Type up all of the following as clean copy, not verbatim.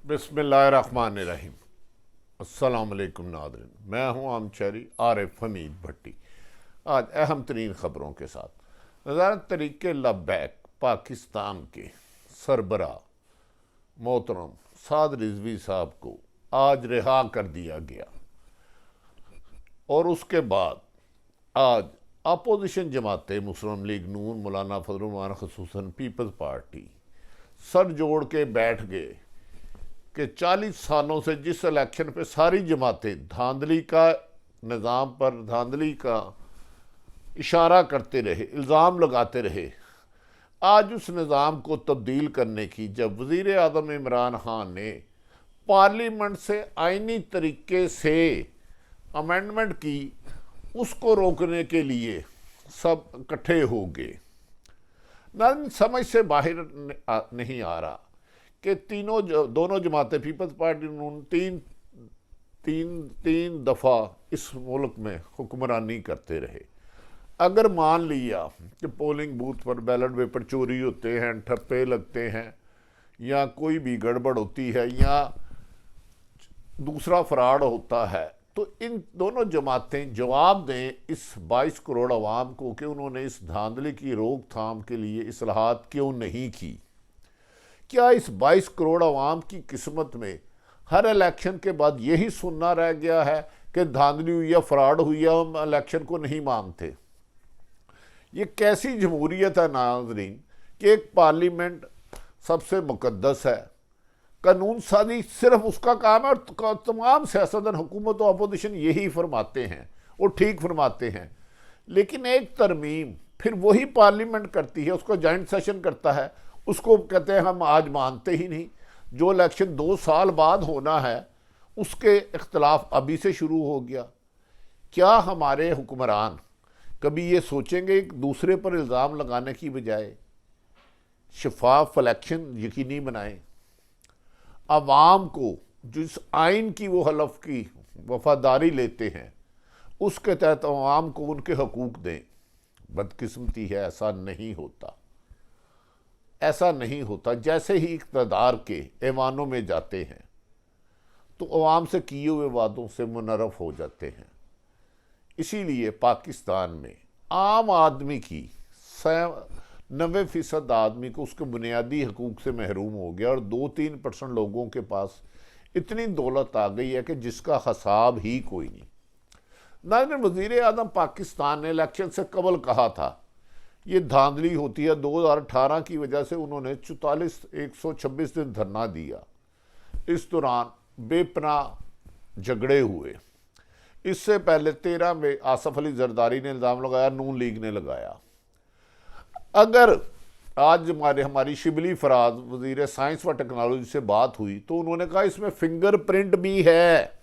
बिस्मिल्लाहिर्रहमानिर्रहीम। अस्सलाम वालेकुम नाज़रीन, मैं हूँ आमचेरी आरिफ हमीद भट्टी। आज अहम तरीन ख़बरों के साथ वज़ारत तरीक़े लबैक पाकिस्तान के सरबरा मोहतरम साद रिजवी साहब को आज रिहा कर दिया गया और उसके बाद आज अपोजिशन जमातें मुस्लिम लीग नून, मौलाना फजलुर रहमान ख़ुसूसन पीपल्स पार्टी सर जोड़ के बैठ गए कि 40 सालों से जिस इलेक्शन पे सारी जमातें धांधली का निज़ाम पर धांधली का इशारा करते रहे, इल्ज़ाम लगाते रहे, आज उस निज़ाम को तब्दील करने की जब वज़ीर आज़म इमरान खान ने पार्लियामेंट से आइनी तरीके से अमेंडमेंट की, उसको रोकने के लिए सब इकट्ठे हो गए। ना समझ से बाहर नहीं आ रहा कि दोनों जमातें पीपल्स पार्टी नून तीन दफ़ा इस मुल्क में हुक्मरानी करते रहे। अगर मान लिया कि पोलिंग बूथ पर बैलेट पेपर चोरी होते हैं, ठप्पे लगते हैं या कोई भी गड़बड़ होती है या दूसरा फ्रॉड होता है, तो इन दोनों जमातें जवाब दें इस 22 करोड़ अवाम को कि उन्होंने इस धांधली की रोकथाम के लिए इस्लाहात क्यों नहीं की। क्या इस 22 करोड़ अवाम की किस्मत में हर इलेक्शन के बाद यही सुनना रह गया है कि धांधली हुई या फ्रॉड हुई या हम इलेक्शन को नहीं मानते? ये कैसी जमहूरियत है नाज़रीन कि एक पार्लियामेंट सबसे मुकद्दस है, कानून साजी सिर्फ उसका काम है और तमाम सियासतदान, हुकूमत और अपोजिशन यही फरमाते हैं और ठीक फरमाते हैं। लेकिन एक तरमीम फिर वही पार्लियामेंट करती है, उसका जॉइंट सेशन करता है, उसको कहते हैं हम आज मानते ही नहीं। जो इलेक्शन 2 साल बाद होना है उसके इख्तलाफ अभी से शुरू हो गया। क्या हमारे हुक्मरान कभी ये सोचेंगे एक दूसरे पर इल्ज़ाम लगाने की बजाय शफाफ इलेक्शन यकीनी बनाएं? अवाम को जिस आइन की वो हलफ की वफादारी लेते हैं उसके तहत अवाम को उनके हकूक़ दें। बदकिस्मती है, ऐसा नहीं होता, ऐसा नहीं होता। जैसे ही इक़्तिदार के ऐवानों में जाते हैं तो अवाम से किए हुए वादों से मुनरफ हो जाते हैं। इसीलिए पाकिस्तान में आम आदमी की 90% आदमी को उसके बुनियादी हकूक़ से महरूम हो गया और 2-3% लोगों के पास इतनी दौलत आ गई है कि जिसका हिसाब ही कोई नहीं। नाज़रीन, वज़ीर आज़म पाकिस्तान ने इलेक्शन से कबल कहा था ये धांधली होती है। 2018 की वजह से उन्होंने 126 दिन धरना दिया। इस दौरान बेपनाह झगड़े हुए। इससे पहले 13 में आसफ अली जरदारी ने इल्ज़ाम लगाया, नून लीग ने लगाया। अगर आज हमारी शिबली फराज वज़ीर साइंस व टेक्नोलॉजी से बात हुई तो उन्होंने कहा इसमें फिंगरप्रिंट भी है,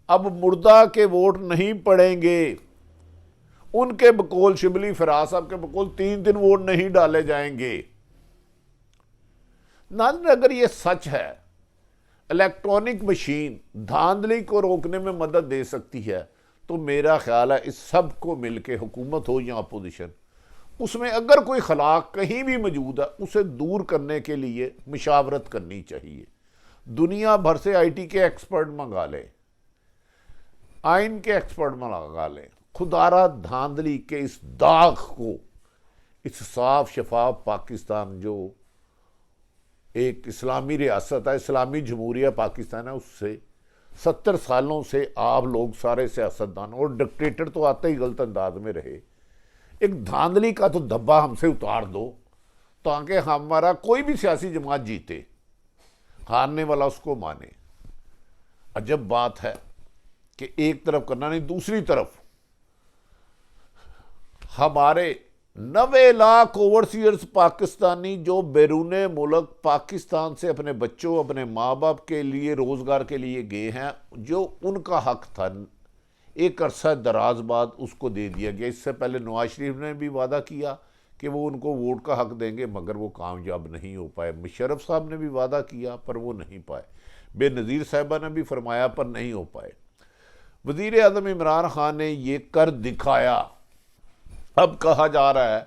अब मुर्दा के वोट नहीं पड़ेंगे। उनके बकौल, शिबली फराज साहब के बकौल 3 दिन वोट नहीं डाले जाएंगे। नाज़रीन, अगर ये सच है इलेक्ट्रॉनिक मशीन धांधली को रोकने में मदद दे सकती है तो मेरा ख्याल है इस सब को मिलकर, हुकूमत हो या अपोजिशन, उसमें अगर कोई खलाक कहीं भी मौजूद है उसे दूर करने के लिए मुशावरत करनी चाहिए। दुनिया भर से IT के एक्सपर्ट मंगा लें, आइन के एक्सपर्ट मंगा लें। खुदारा धांधली के इस दाग को, इस साफ शफाफ पाकिस्तान जो एक इस्लामी रियासत है, इस्लामी जमहूरिया पाकिस्तान है, उससे 70 सालों से आप लोग सारे सियासतदान और डिक्टेटर तो आते ही गलत अंदाज में रहे। एक धांधली का तो धब्बा हमसे उतार दो ताकि हमारा कोई भी सियासी जमात जीते, हारने वाला उसको माने। अजब बात है कि एक तरफ करना नहीं, दूसरी तरफ हमारे 90 लाख ओवरसीयर्स पाकिस्तानी जो बैरूने मुल्क पाकिस्तान से अपने बच्चों, अपने माँ बाप के लिए, रोज़गार के लिए गए हैं, जो उनका हक था एक अरसा दराज बाद उसको दे दिया गया। इससे पहले नवाज शरीफ ने भी वादा किया कि वो उनको वोट का हक देंगे मगर वो कामयाब नहीं हो पाए। मुशर्रफ साहब ने भी वादा किया पर वो नहीं पाए। बेनज़ीर साहिबा ने भी फरमाया पर नहीं हो पाए। वज़ीर आज़म इमरान खान ने ये कर दिखाया। अब कहा जा रहा है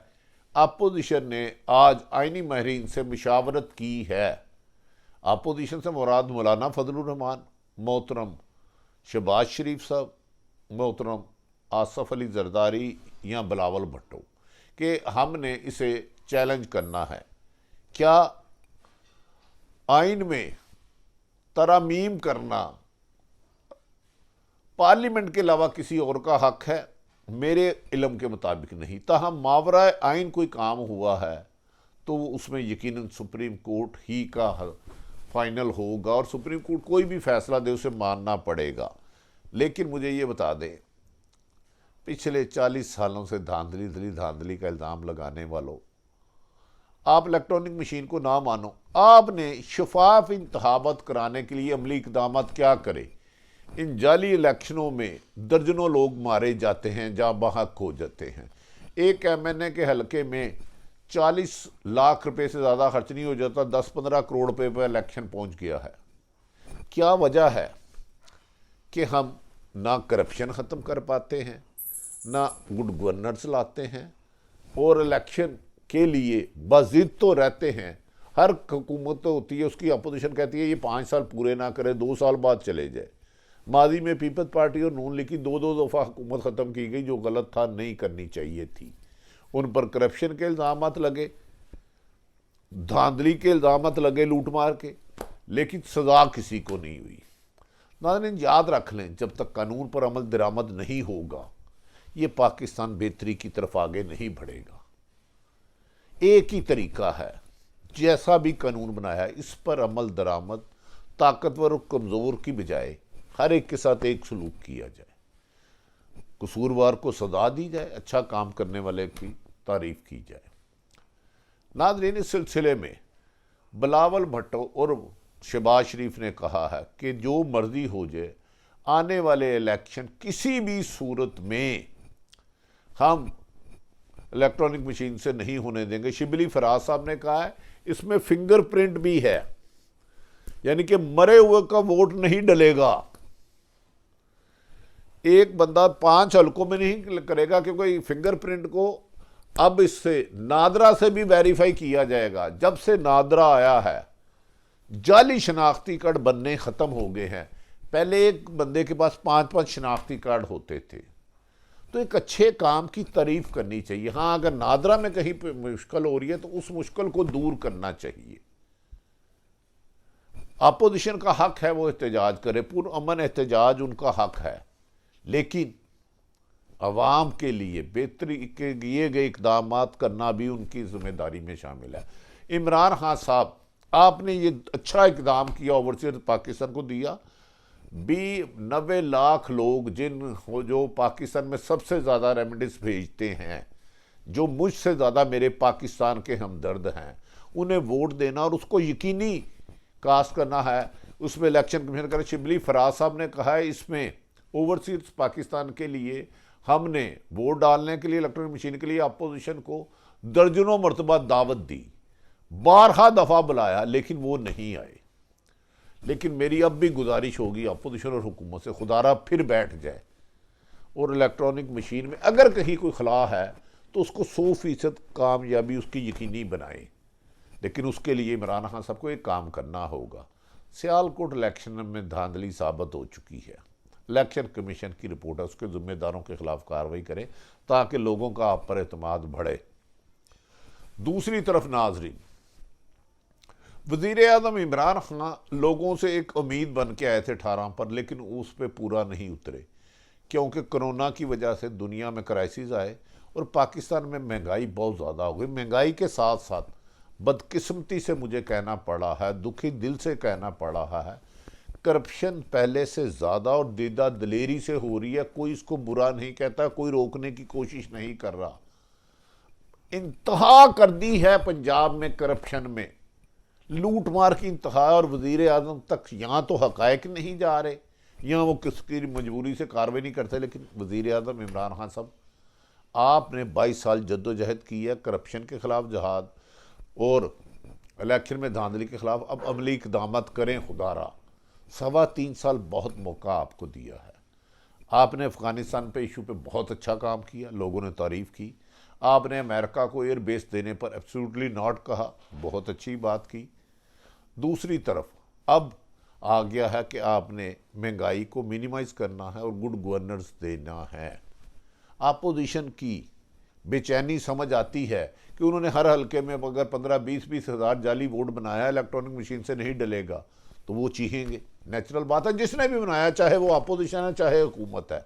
अपोजिशन ने आज आइनी माहिरीन से मुशावरत की है। अपोजिशन से मुराद मौलाना फजलुर रहमान, मोहतरम शहबाज शरीफ साहब, मोहतरम आसफ अली जरदारी या बिलावल भुट्टो कि हमने इसे चैलेंज करना है। क्या आइन में तरमीम करना पार्लियामेंट के अलावा किसी और का हक है? मेरे इल्म के मुताबिक नहीं। ताहम मावरा आइन कोई काम हुआ है तो उसमें यकीनन सुप्रीम कोर्ट ही का फाइनल होगा और सुप्रीम कोर्ट कोई भी फैसला दे उसे मानना पड़ेगा। लेकिन मुझे ये बता दें, पिछले 40 सालों से धांधली का इल्ज़ाम लगाने वालों, आप इलेक्ट्रॉनिक मशीन को ना मानो। आपने शफाफ इंतखाबात कराने के लिए अमली इक़दाम क्या करे? इन जाली इलेक्शनों में दर्जनों लोग मारे जाते हैं, जहाँ बहक हो जाते हैं। एक MNA के हलके में 40 लाख रुपए से ज़्यादा खर्च नहीं हो जाता, 10-15 करोड़ रुपए पर इलेक्शन पहुँच गया है। क्या वजह है कि हम ना करप्शन ख़त्म कर पाते हैं, ना गुड गवर्नेंस लाते हैं, और इलेक्शन के लिए बज़िद तो रहते हैं। हर हुकूमत तो होती है, उसकी अपोजिशन कहती है ये 5 साल पूरे ना करे, 2 साल बाद चले जाए। माजी में पीपल्स पार्टी और नून लीग की 2-2 दफ़ा हुकूमत ख़त्म की गई, जो गलत था, नहीं करनी चाहिए थी। उन पर करप्शन के इल्ज़ाम लगे, धांधली के इल्ज़ाम लगे, लूट मार के, लेकिन सज़ा किसी को नहीं हुई। नाज़रीन याद रख लें, जब तक कानून पर अमल दरामद नहीं होगा ये पाकिस्तान बेहतरी की तरफ आगे नहीं बढ़ेगा। एक ही तरीका है, जैसा भी कानून बनाया है इस पर अमल दरामद ताकतवर और कमज़ोर की बजाय हर एक के साथ एक सलूक किया जाए, कसूरवार को सजा दी जाए, अच्छा काम करने वाले की तारीफ की जाए। नाज़रीन, इस सिलसिले में बिलावल भुट्टो और शहबाज शरीफ ने कहा है कि जो मर्जी हो जाए, आने वाले इलेक्शन किसी भी सूरत में हम इलेक्ट्रॉनिक मशीन से नहीं होने देंगे। शिबली फराज साहब ने कहा है इसमें फिंगरप्रिंट भी है, यानी कि मरे हुए का वोट नहीं डलेगा। एक बंदा 5 हलकों में नहीं करेगा, क्योंकि फिंगरप्रिंट को अब इससे नादरा से भी वेरीफाई किया जाएगा। जब से नादरा आया है जाली शनाख्ती कार्ड बनने ख़त्म हो गए हैं। पहले एक बंदे के पास 5-5 शनाख्ती कार्ड होते थे। तो एक अच्छे काम की तारीफ करनी चाहिए। हाँ, अगर नादरा में कहीं पे मुश्किल हो रही है तो उस मुश्किल को दूर करना चाहिए। अपोजिशन का हक है वो एहतजाज करे, पुरअमन एहतजाज उनका हक है, लेकिन अवाम के लिए बेहतरी के किए गए इकदाम करना भी उनकी जिम्मेदारी में शामिल है। इमरान खान साहब, आपने ये अच्छा इकदाम किया, ओवरसीज पाकिस्तान को दिया। 90 लाख लोग जो पाकिस्तान में सबसे ज़्यादा रेमेडीज भेजते हैं, जो मुझसे ज़्यादा मेरे पाकिस्तान के हमदर्द हैं, उन्हें वोट देना और उसको यकीनी कास्ट करना है। उसमें इलेक्शन कमीशन कर शिबली फराज साहब ने कहा है इसमें ओवरसीज पाकिस्तान के लिए हमने वोट डालने के लिए इलेक्ट्रॉनिक मशीन के लिए अपोजिशन को दर्जनों मरतबा दावत दी, 12 दफ़ा बुलाया, लेकिन वो नहीं आए। लेकिन मेरी अब भी गुजारिश होगी अपोजिशन और हुकूमत से, खुदारा फिर बैठ जाए और इलेक्ट्रॉनिक मशीन में अगर कहीं कोई खला है तो उसको 100% कामयाबी उसकी यकीनी बनाए। लेकिन उसके लिए इमरान खान सबको एक काम करना होगा। सियालकोट इलेक्शन में धांधली साबित हो चुकी है। इलेक्शन कमीशन की रिपोर्ट है, उसके जिम्मेदारों के खिलाफ कार्रवाई करें ताकि लोगों का आप पर एतमाद बढ़े। दूसरी तरफ नाजरीन, वज़ीर आज़म इमरान खान लोगों से एक उम्मीद बन के आए थे 18 पर, लेकिन उस पर पूरा नहीं उतरे, क्योंकि कोरोना की वजह से दुनिया में क्राइसिस आए और पाकिस्तान में महंगाई बहुत ज़्यादा हो गई। महंगाई के साथ साथ बदकिस्मती से मुझे कहना पड़ा है, दुखी दिल से कहना पड़ रहा है, करप्शन पहले से ज़्यादा और दीदा दलेरी से हो रही है। कोई इसको बुरा नहीं कहता, कोई रोकने की कोशिश नहीं कर रहा। इंतहा कर दी है पंजाब में करप्शन में, लूट मार की इंतहा, और वज़ीर आज़म तक यहाँ तो हक़ाइक़ नहीं जा रहे, यहाँ वो किसकी मजबूरी से कार्रवाई नहीं करते। लेकिन वज़ीर आज़म इमरान खान साहब, आपने 22 साल जद्दोजहद की है करप्शन के ख़िलाफ़ जहाद और इलेक्शन में धांधली के ख़िलाफ़। अब अमली इक़दाम करें खुदारा। 3.25 साल बहुत मौका आपको दिया है। आपने अफ़गानिस्तान पे इशू पे बहुत अच्छा काम किया, लोगों ने तारीफ़ की। आपने अमेरिका को एयर बेस देने पर एब्सोल्युटली नॉट कहा, बहुत अच्छी बात की। दूसरी तरफ अब आ गया है कि आपने महंगाई को मिनिमाइज करना है और गुड गवर्नेंस देना है। अपोजिशन की बेचैनी समझ आती है कि उन्होंने हर हलके में अगर 15-20 हज़ार जाली वोट बनाया, इलेक्ट्रॉनिक मशीन से नहीं डलेगा तो वो चीखेंगे। नेचुरल बात है, जिसने भी बनाया, चाहे वो अपोजिशन है चाहे हुकूमत है।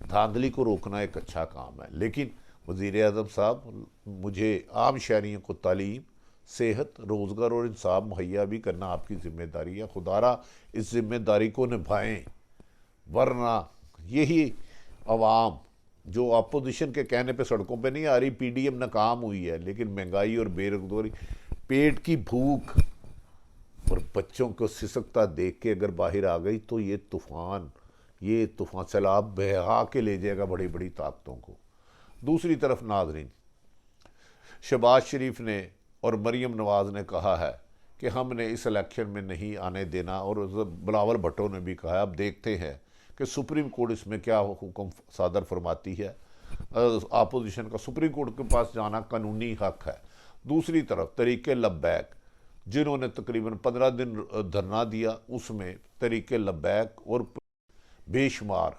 धांधली को रोकना एक अच्छा काम है, लेकिन वज़ीर आज़म साहब, मुझे आम शहरियों को तालीम, सेहत, रोज़गार और इंसाफ मुहैया भी करना आपकी ज़िम्मेदारी है। खुदारा इस ज़िम्मेदारी को निभाएं, वरना यही अवाम जो अपोजिशन के कहने पे सड़कों पे नहीं आ रही, पीडीएम नाकाम हुई है, लेकिन महंगाई और बेरोजगारी, पेट की भूख और बच्चों को सिसकता देख के अगर बाहर आ गई तो ये तूफान सैलाब बहा के ले जाएगा बड़ी बड़ी ताकतों को। दूसरी तरफ नाज़रीन, शहबाज शरीफ ने और मरीम नवाज़ ने कहा है कि हमने इस इलेक्शन में नहीं आने देना, और बिलावल भुट्टो ने भी कहा है। अब देखते हैं कि सुप्रीम कोर्ट इसमें क्या हुक्म सादर फरमाती है। अपोजिशन का सुप्रीम कोर्ट के पास जाना कानूनी हक है। दूसरी तरफ तरीके लब्बैक, जिन्होंने तकरीबन 15 दिन धरना दिया, उसमें तरीके लब्बैक और बेशुमार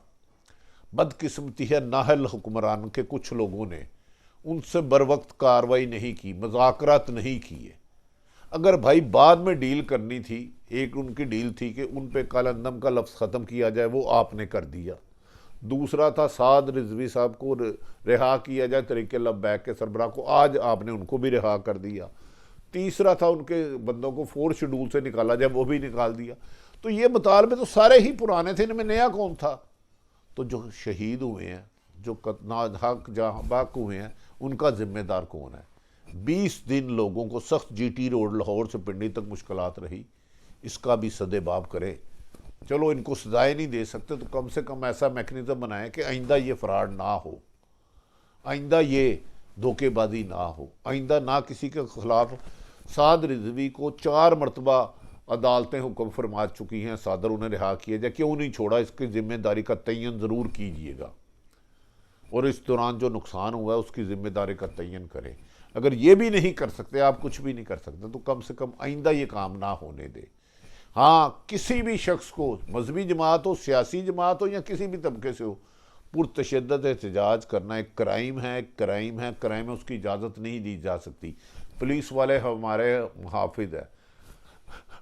बदकिस्मती है, नाहल हुक्मरान के कुछ लोगों ने उनसे बर वक्त कार्रवाई नहीं की, मज़ाकरात नहीं किए। अगर भाई बाद में डील करनी थी, एक उनकी डील थी कि उन पे कालंदम का लफ्ज़ ख़त्म किया जाए, वो आपने कर दिया। दूसरा था साद रिजवी साहब को रिहा किया जाए, तरीके लब्बैक के सरबराह को, आज आपने उनको भी रिहा कर दिया। तीसरा था उनके बंदों को 4 शेड्यूल से निकाला जाए, वो भी निकाल दिया। तो ये मुतालबे तो सारे ही पुराने थे, इनमें नया कौन था? तो जो शहीद हुए हैं, जो नाहक जहाँ बाक हुए हैं, उनका जिम्मेदार कौन है? 20 दिन लोगों को सख्त जीटी रोड लाहौर से पिंडी तक मुश्किलात रही, इसका भी सदेबाब करें। चलो इनको सजाएं नहीं दे सकते तो कम से कम ऐसा मैकेनिज्म बनाएं कि आइंदा ये फ्रॉड ना हो, आइंदा ये धोखेबाजी ना हो, आइंदा ना किसी के खिलाफ। साद रिजवी को 4 मरतबा अदालतें हुक्म फरमा चुकी हैं, सादर उन्हें रिहा किया जाए, क्यों नहीं छोड़ा? इसकी जिम्मेदारी का तयन ज़रूर कीजिएगा, और इस दौरान जो नुकसान हुआ है उसकी जिम्मेदारी का तयन करें। अगर ये भी नहीं कर सकते, आप कुछ भी नहीं कर सकते, तो कम से कम आइंदा ये काम ना होने दे। हाँ, किसी भी शख्स को, मजहबी जमात हो, सियासी जमात हो, या किसी भी तबके से हो, पुरतशद्दद एहतजाज करना एक क्राइम है, क्राइम में उसकी इजाज़त नहीं दी जा सकती। पुलिस वाले हमारे मुहाफिज है,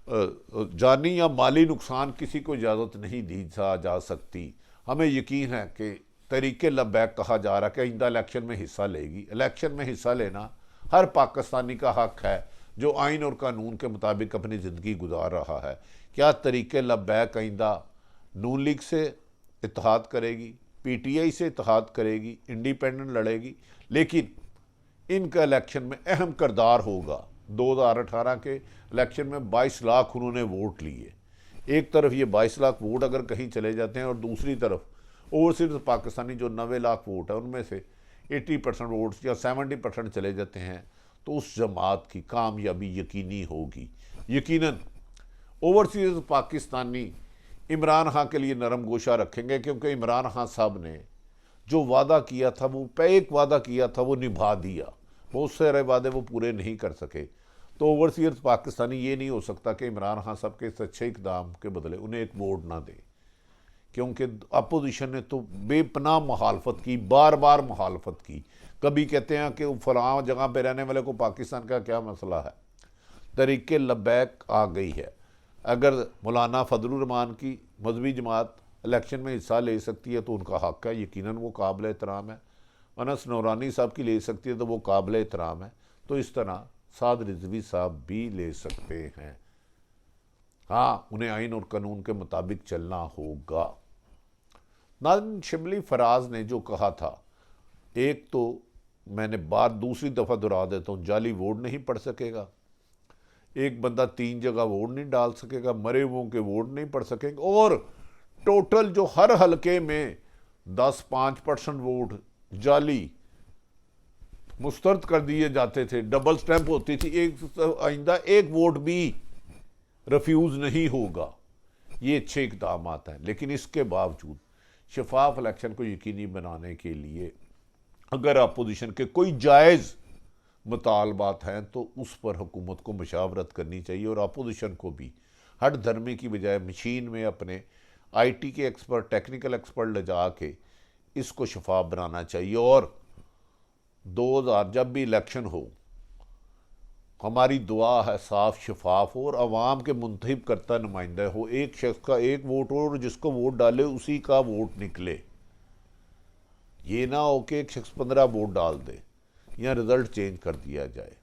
जानी या माली नुकसान किसी को इजाज़त नहीं दी जा सकती। हमें यकीन है कि तरीके लब्बैक कहा जा रहा है कि आइंदा इलेक्शन में हिस्सा लेगी। इलेक्शन में हिस्सा लेना हर पाकिस्तानी का हक है जो आइन और कानून के मुताबिक अपनी ज़िंदगी गुजार रहा है। क्या तरीके लब्बैक आइंदा नून लीग से इत्तेहाद करेगी, पीटीआई से इत्तेहाद करेगी, इंडिपेंडेंट लड़ेगी? लेकिन इनका इलेक्शन में अहम किरदार होगा। 2018 के इलेक्शन में 22 लाख उन्होंने वोट लिए। एक तरफ ये 22 लाख वोट अगर कहीं चले जाते हैं, और दूसरी तरफ ओवरसीज पाकिस्तानी जो 90 लाख वोट है, उनमें से 80% वोट्स या 70% चले जाते हैं, तो उस जमात की कामयाबी यकीनी होगी। यकीनन ओवरसीज पाकिस्तानी इमरान खान के लिए नरम गोशा रखेंगे, क्योंकि इमरान खान साहब ने जो वादा किया था, वो एक वादा किया था, वो निभा दिया। बहुत सारे वादे वो पूरे नहीं कर सके। तो ओवरसीज पाकिस्तानी ये नहीं हो सकता कि इमरान खान साहब के इस अच्छे इकदाम के बदले उन्हें एक वोट ना दे, क्योंकि अपोजिशन ने तो बेपनाह मुखालफत की, बार बार मुखालफत की। कभी कहते हैं कि फलां जगह पे रहने वाले को पाकिस्तान का क्या मसला है। तरीके लब्बैक आ गई है। अगर मौलाना फजलुर रहमान की मजहबी जमात इलेक्शन में हिस्सा ले सकती है तो उनका हक है, यकीनन वो काबिल एहतराम है। अनस नूरानी साहब की ले सकती है तो वो काबिल एहतराम है। तो इस तरह साद रिजवी साहब भी ले सकते हैं। हाँ, उन्हें आइन और कानून के मुताबिक चलना होगा। नाज़रीन, शिबली फराज ने जो कहा था, एक तो मैंने बात दूसरी दफ़ा दोहरा देता हूँ, जाली वोट नहीं पढ़ सकेगा, एक बंदा 3 जगह वोट नहीं डाल सकेगा, मरे हुओं के वोट नहीं पढ़ सकेंगे, और टोटल जो हर हलके में 10-5% वोट जाली मुस्तरद कर दिए जाते थे, डबल स्टैंप होती थी, एक आइंदा एक वोट भी रिफ्यूज़ नहीं होगा। ये अच्छे इक़दाम हैं, लेकिन इसके बावजूद शफाफ इलेक्शन को यकीनी बनाने के लिए अगर अपोजिशन के कोई जायज़ मुतालबात हैं तो उस पर हुकूमत को मशावरत करनी चाहिए और अपोजिशन को भी हट धर्मे की बजाय मशीन में अपने आईटी के एक्सपर्ट, टेक्निकल एक्सपर्ट ले जा के इसको शफाफ बनाना चाहिए। और 2000 जब भी इलेक्शन हो, हमारी दुआ है साफ शफाफ हो और अवाम के मुंतखब करता नुमाइंदा हो, एक शख्स का एक वोट हो और जिसको वोट डाले उसी का वोट निकले। ये ना हो कि एक शख्स 15 वोट डाल दे या रिज़ल्ट चेंज कर दिया जाए।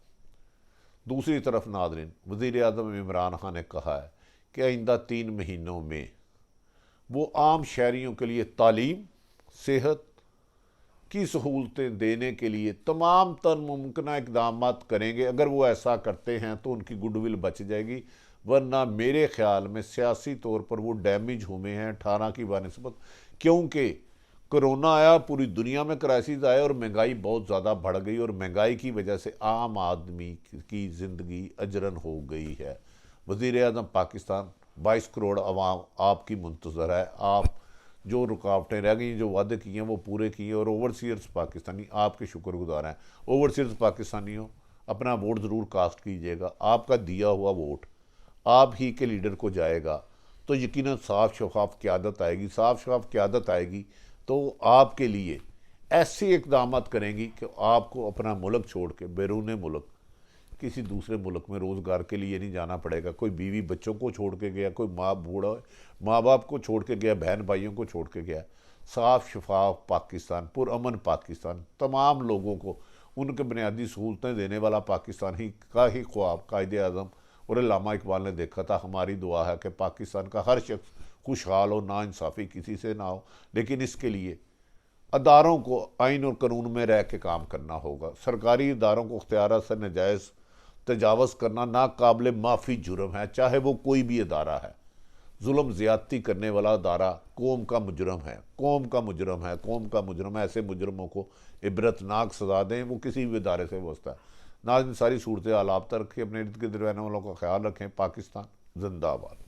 दूसरी तरफ नाज़रीन, वज़ीर आज़म इमरान खान ने कहा है कि आइंदा 3 महीनों में वो आम शहरियों के लिए तालीम, सेहत की सहूलतें देने के लिए तमाम तर मुमकिन इकदाम करेंगे। अगर वो ऐसा करते हैं तो उनकी गुडविल बच जाएगी, वरना मेरे ख्याल में सियासी तौर पर वो डैमेज हुए हैं 18 की बनस्बत, क्योंकि कोरोना आया, पूरी दुनिया में क्राइसिस आया और महंगाई बहुत ज़्यादा बढ़ गई और महंगाई की वजह से आम आदमी की ज़िंदगी अजरन हो गई है। वज़ीर आज़म पाकिस्तान, 22 करोड़ अवाम आपकी मुंतज़र है। आप जो रुकावटें रह गई, जो वादे किए हैं वो पूरे किए और ओवरसीयर्स पाकिस्तानी आपके शुक्रगुजार हैं। ओवरसीयर्स पाकिस्तानियों, अपना वोट ज़रूर कास्ट कीजिएगा। आपका दिया हुआ वोट आप ही के लीडर को जाएगा तो यकीनन साफ शफाफ क़यादत आएगी। साफ शफाफ क़यादत आएगी तो आपके लिए ऐसे इक़दाम करेंगी कि आपको अपना मुल्क छोड़ के बैरून मुल्क किसी दूसरे मुल्क में रोज़गार के लिए नहीं जाना पड़ेगा। कोई बीवी बच्चों को छोड़ के गया, कोई माँ बाप को छोड़ के गया, बहन भाइयों को छोड़ के गया। साफ शफाफ पाकिस्तान, पुरअमन पाकिस्तान, तमाम लोगों को उनके बुनियादी सहूलतें देने वाला पाकिस्तान ही ख्वाब कायदे आज़म और अल्लामा इकबाल ने देखा था। हमारी दुआ है कि पाकिस्तान का हर शख्स खुशहाल हो, नाइंसाफ़ी किसी से ना हो, लेकिन इसके लिए अदारों को आइन और कानून में रह के काम करना होगा। सरकारी इदारों को इख्तियार से नजायज़ तजावज़ करना नाकाबिल माफ़ी जुर्म है, चाहे वो कोई भी अदारा है। जुल्म ज़्यादती करने वाला अदारा कौम का मुजरम है, कौम का मुजरम है, कौम का मुजरम है। ऐसे मुजरमों को इबरतनाक सज़ा दें, वो किसी भी इदारे से वस्ता है। नाज़रीन, सारी सूरत हाल आप तक रखें, अपने इर्द गिर्द रहने वालों का ख्याल रखें। पाकिस्तान जिंदाबाद।